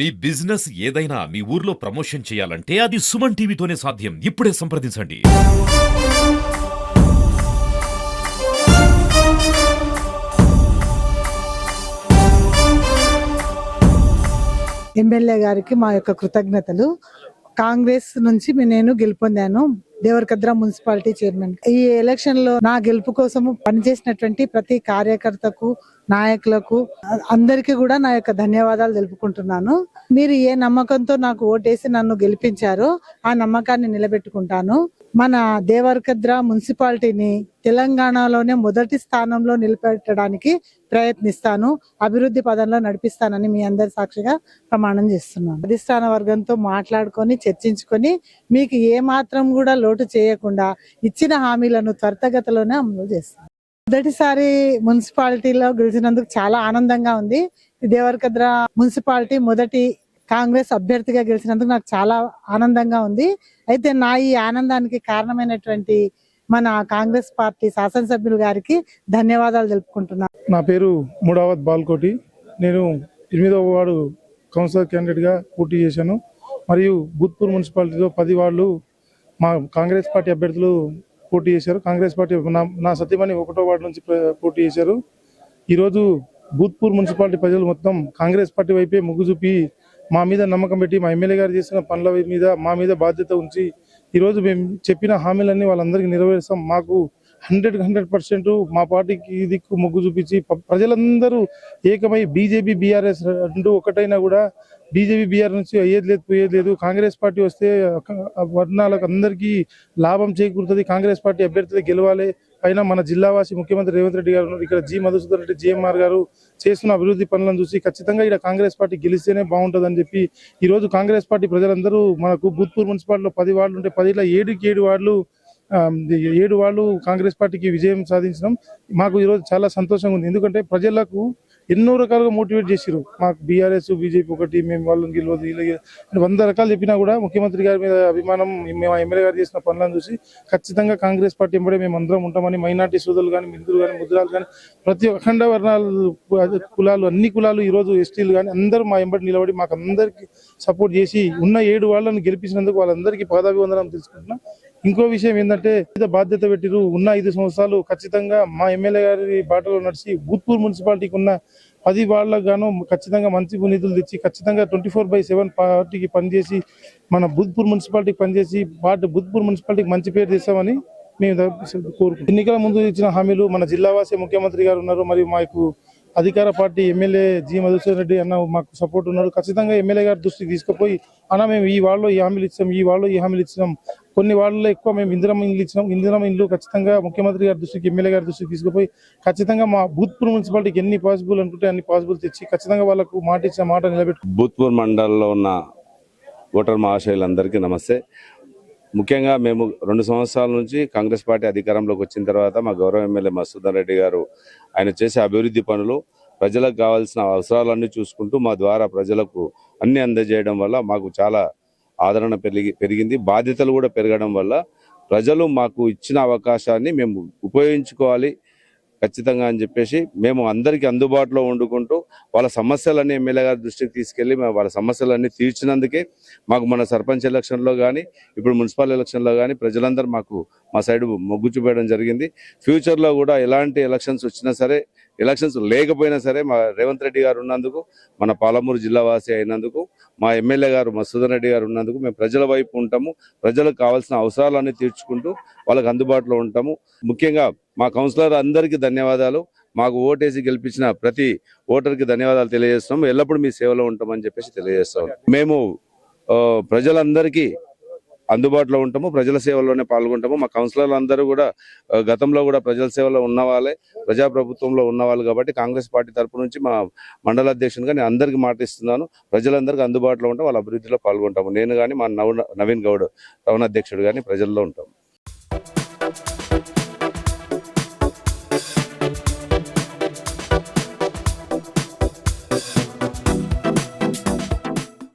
మీ business ఏదైనా మీ ఊర్లో promotion చేయాలంటే అది సుమన్ టీవీతోనే సాధ్యం. ఇప్పుడే సంప్రదించండి. ఎమ్మెల్యే గారికి మా యొక్క కృతజ్ఞతలు. కాంగ్రెస్ నుంచి నేను గెలుపొందాను దేవరకద్ర మున్సిపాలిటీ చైర్మన్. ఈ ఎలక్షన్ లో నా గెలుపు కోసము పనిచేసినటువంటి ప్రతి కార్యకర్తకు, నాయకులకు అందరికీ కూడా నా యొక్క ధన్యవాదాలు తెలుపుకుంటున్నాను. మీరు ఏ నమ్మకంతో నాకు ఓటేసి నన్ను గెలిపించారో ఆ నమ్మకాన్ని నిలబెట్టుకుంటాను. మన దేవరకద్ర మున్సిపాలిటీని తెలంగాణలోనే మొదటి స్థానంలో నిలబెట్టడానికి ప్రయత్నిస్తాను. అభివృద్ధి పదంలో నడిపిస్తానని మీ అందరి సాక్షిగా ప్రమాణం చేస్తున్నాను. అధిష్టాన వర్గంతో మాట్లాడుకొని చర్చించుకొని మీకు ఏ మాత్రం కూడా లోటు చేయకుండా ఇచ్చిన హామీలను త్వరితగతిలోనే అమలు చేస్తాను. మొదటిసారి మున్సిపాలిటీలో గెలిచినందుకు చాలా ఆనందంగా ఉంది. దేవరకద్ర మున్సిపాలిటీ మొదటి కాంగ్రెస్ అభ్యర్థిగా గెలిచినందుకు నాకు చాలా ఆనందంగా ఉంది. అయితే నా ఈ ఆనందానికి కారణమైనటువంటి మన కాంగ్రెస్ పార్టీ శాసనసభ్యులు గారికి ధన్యవాదాలు తెలుపుకుంటున్నాను. నా పేరు ముడావత్ బాల్కోటి. నేను 8వ వార్డు కౌన్సిలర్ క్యాండిడేట్గా పోటీ చేశాను. మరియు భూత్పూర్ మున్సిపాలిటీలో 10 వార్డులు మా కాంగ్రెస్ పార్టీ అభ్యర్థులు పోటీ చేశారు. కాంగ్రెస్ పార్టీ నా సతీమణి 1వ వార్డు నుంచి పోటీ చేశారు. ఈరోజు భూత్పూర్ మున్సిపాలిటీ ప్రజలు మొత్తం కాంగ్రెస్ పార్టీ వైపే మొగ్గు చూపి మా మీద నమ్మకం పెట్టి మా ఎమ్మెల్యే గారు చేసిన పనుల మీద మా మీద బాధ్యత ఉంచి ఈరోజు మేము చెప్పిన హామీలన్నీ వాళ్ళందరికీ నెరవేరుస్తాం. మాకు 100% మా పార్టీకి దిక్కు మొగ్గు చూపించి ప్రజలందరూ ఏకమై బీజేపీ బీఆర్ఎస్ రెండు ఒకటైనా కూడా బీజేపీ బీఆర్ నుంచి అయ్యేది లేదు పోయేది లేదు. కాంగ్రెస్ పార్టీ వస్తే వర్ణాలకు అందరికీ లాభం చేకూరుతుంది. కాంగ్రెస్ పార్టీ అభ్యర్థులు గెలవాలి. పైన మన జిల్లావాసి ముఖ్యమంత్రి రేవంత్ రెడ్డి గారు, ఇక్కడ జి మధుసూదన్ రెడ్డి జిఎంఆర్ గారు చేస్తున్న అభివృద్ధి పనులను చూసి ఖచ్చితంగా ఇక్కడ కాంగ్రెస్ పార్టీ గెలిస్తేనే బాగుంటుందని చెప్పి ఈరోజు కాంగ్రెస్ పార్టీ ప్రజలందరూ మనకు భూత్పూర్ మున్సిపాలిటీలో 10 వార్డులు ఉంటే 10లో 7 వార్డులు 7 వార్డులు కాంగ్రెస్ పార్టీకి విజయం సాధించడం మాకు ఈరోజు చాలా సంతోషంగా ఉంది. ఎందుకంటే ప్రజలకు ఎన్నో రకాలుగా మోటివేట్ చేసిరు. మాకు బీఆర్ఎస్ బీజేపీ ఒకటి, మేము వాళ్ళని గెలవదు 100 రకాలు చెప్పినా కూడా ముఖ్యమంత్రి గారి మీద అభిమానం, మేము ఎమ్మెల్యే గారు చేసిన పనులను చూసి ఖచ్చితంగా కాంగ్రెస్ పార్టీ ఎంబడే మేము అందరం ఉంటామని మైనార్టీ సోదరులు కానీ, మిత్రులు కానీ, ముద్రాలు కానీ, ప్రతి అఖండ వర్ణాలు కులాలు అన్ని కులాలు ఈరోజు ఎస్టీలు కానీ అందరూ మా ఎంబడి నిలబడి మాకు అందరికీ సపోర్ట్ చేసి ఉన్న 7 వార్డులను గెలిపించినందుకు వాళ్ళందరికీ పాదాభివందనం తెలుసుకుంటున్నా. ఇంకో విషయం ఏంటంటే బాధ్యత పెట్టిరు. ఉన్న 5 సంవత్సరాలు ఖచ్చితంగా మా ఎమ్మెల్యే గారి బాటలో నడిచి భూత్పూర్ మున్సిపాలిటీకి ఉన్న 10 వార్డులకు గాను ఖచ్చితంగా మంచి నిధులు తెచ్చి ఖచ్చితంగా 24/7 పార్టీకి పనిచేసి మన భూత్పూర్ మున్సిపాలిటీకి పనిచేసి భూత్పూర్ మున్సిపాలిటీకి మంచి పేరు తెస్తామని మేము కోరుకుంటున్నాం. ఎన్నికల ముందు ఇచ్చిన హామీలు మన జిల్లావాసి ముఖ్యమంత్రి గారు ఉన్నారు. మరియు మాకు అధికార party MLA G Madhusudan Reddy అన్న మాకు సపోర్ట్ ఉన్నారు. ఖచ్చితంగా ఎమ్మెల్యే గారి దృష్టికి తీసుకుపోయి అన్న మేము ఈ వార్డులో ఈ హామీలు ఇచ్చాం, ఈ వార్డులో ఈ హామీలు ఇచ్చినాం, కొన్ని వార్డుల్లో ఎక్కువ మేము ఇందిరమ్మ ఇండ్లు ఇచ్చినాం, ఇందిరమ్మ ఇండ్లు ఖచ్చితంగా ముఖ్యమంత్రి గారి దృష్టికి ఎమ్మెల్యే గారి దృష్టికి తీసుకుపోయి ఖచ్చితంగా మా భూత్పూర్ మున్సిపాలిటీకి ఎన్ని పాసిబుల్ అనుకుంటే అన్ని పాసిబుల్ తెచ్చి ఖచ్చితంగా వాళ్ళకు మాట ఇచ్చిన మాట నిలబెట్టు. భూత్పూర్ మండలంలో ఉన్న ఓటర్ మహాశయులందరికీ నమస్తే. ముఖ్యంగా మేము 2 సంవత్సరాల నుంచి కాంగ్రెస్ పార్టీ అధికారంలోకి వచ్చిన తర్వాత మా గౌరవ ఎమ్మెల్యే మధుసూదన్ రెడ్డి గారు ఆయన చేసే అభివృద్ధి పనులు, ప్రజలకు కావాల్సిన అవసరాలన్నీ చూసుకుంటూ మా ద్వారా ప్రజలకు అన్ని అందజేయడం వల్ల మాకు చాలా ఆదరణ పెరిగింది. బాధ్యతలు కూడా పెరగడం వల్ల ప్రజలు మాకు ఇచ్చిన అవకాశాన్ని మేము ఉపయోగించుకోవాలి ఖచ్చితంగా అని చెప్పేసి మేము అందరికీ అందుబాటులో వండుకుంటూ వాళ్ళ సమస్యలన్నీ ఎమ్మెల్యే గారి దృష్టికి తీసుకెళ్లి వాళ్ళ సమస్యలన్నీ తీర్చినందుకే మాకు మన సర్పంచ్ ఎలక్షన్లో కానీ ఇప్పుడు మున్సిపల్ ఎలక్షన్లో కానీ ప్రజలందరూ మాకు మా సైడ్ మొగ్గు చూపేయడం జరిగింది. ఫ్యూచర్లో కూడా ఎలాంటి ఎలక్షన్స్ వచ్చినా సరే, ఎలక్షన్స్ లేకపోయినా సరే మా రేవంత్ రెడ్డి గారు ఉన్నందుకు, మన పాలమూరు జిల్లావాసి అయినందుకు, మా ఎమ్మెల్యే గారు మధుసూదన్ రెడ్డి గారు ఉన్నందుకు మేము ప్రజల వైపు ఉంటాము. ప్రజలకు కావాల్సిన అవసరాలన్నీ తీర్చుకుంటూ వాళ్ళకి అందుబాటులో ఉంటాము. ముఖ్యంగా మా కౌన్సిలర్ అందరికీ ధన్యవాదాలు. మాకు ఓటేసి గెలిపించిన ప్రతి ఓటర్కి ధన్యవాదాలు తెలియజేస్తున్నాము. ఎల్లప్పుడూ మీ సేవలో ఉంటామని చెప్పేసి తెలియజేస్తాము. మేము ప్రజలందరికీ అందుబాటులో ఉంటాము, ప్రజల సేవలోనే పాల్గొంటాము. మా కౌన్సిలర్లు అందరూ కూడా గతంలో కూడా ప్రజల సేవలో ఉన్న వాళ్ళే, ప్రజాప్రభుత్వంలో ఉన్నవాళ్ళు కాబట్టి కాంగ్రెస్ పార్టీ తరపు నుంచి మా మండల అధ్యక్షునిగా నేను అందరికీ మాట ఇస్తున్నాను. ప్రజలందరికీ అందుబాటులో ఉంటాం, వాళ్ళ అభివృద్ధిలో పాల్గొంటాము. నేను కానీ మా నవీన్ గౌడ్ టౌన్ అధ్యక్షుడు కానీ ప్రజల్లో ఉంటాం.